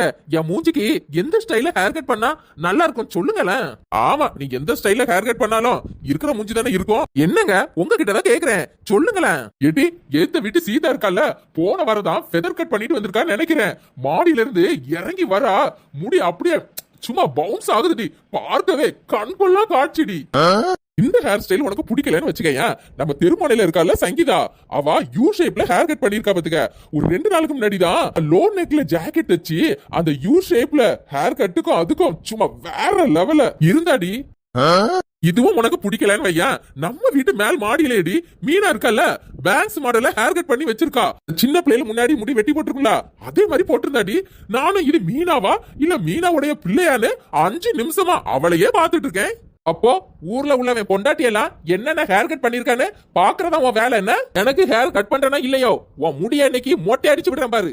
என்னங்க என் மூஞ்சிக்கு எந்த ஸ்டைல ஹேர் கட் பண்ணா நல்லா இருக்கும் சொல்லுங்களேன். ஆமா, நீங்க எந்த ஸ்டைல ஹேர் கட் பண்ணாலும் இருக்கிற மூஞ்சி தானே இருக்கும். என்னங்க உங்ககிட்ட தான் கேக்குறேன், சொல்லுங்களேன். ஏடி ஏத்த வீட்டு சீதா இருக்கல்ல, போன வாரதான் ஃபெதர் கட் பண்ணிட்டு வந்திருக்கான்னு நினைக்கிறேன். மாடியில இருந்து இறங்கி வரா, முடி அப்படியே சும்மா பவுன்ஸ் ஆகுதுடி, பார்க்கவே கண்கொள்ளா காட்சிடி. இந்த ஹேர் ஸ்டைல் உனக்கு பிடிக்கலன்னு வச்சுக்கயா, நம்ம திருமணையில இருக்கால சங்கீதா, அவ யூ ஷேப்ல ஹேர் கட் பண்ணிருக்கா பாத்துக்க. ஒரு 2 நாளுக்கு முன்னாடிதான் லோ நெக்ல ஜாக்கெட் வச்சு அந்த யூ ஷேப்ல ஹேர் கட்டுக்கும் அதுக்கும் சும்மா வேற லெவல்ல இருந்தாடி. இதுவும் உனக்கு பிடிக்கலன்னு வையா, நம்ம வீட்டு மேல் மாடியிலேடி மீனா இருக்கல்ல, பேங்க்ஸ் மாடல ஹேர் கட் பண்ணி வச்சிருக்கா. சின்ன பிள்ளைல முன்னாடி முடி வெட்டி போட்டிருக்குங்களா, அதே மாதிரி போட்டிருந்தாடி. நானும் இது மீனாவா இல்ல மீனாவுடைய பிள்ளையான்னு 5 நிமிஷமா அவளையே பாத்துட்டு இருக்கேன். அப்போ ஊர்ல உள்ளவன் பொண்டாட்டி எல்லாம் என்னென்ன ஹேர் கட் பண்ணிருக்கான்னு பாக்குறதா உன் வேலை என்ன? எனக்கு ஹேர் கட் பண்றேன்னா இல்லையோ, உன் முடிய இன்னைக்கு மொட்டை அடிச்சு விடுறேன் பாரு.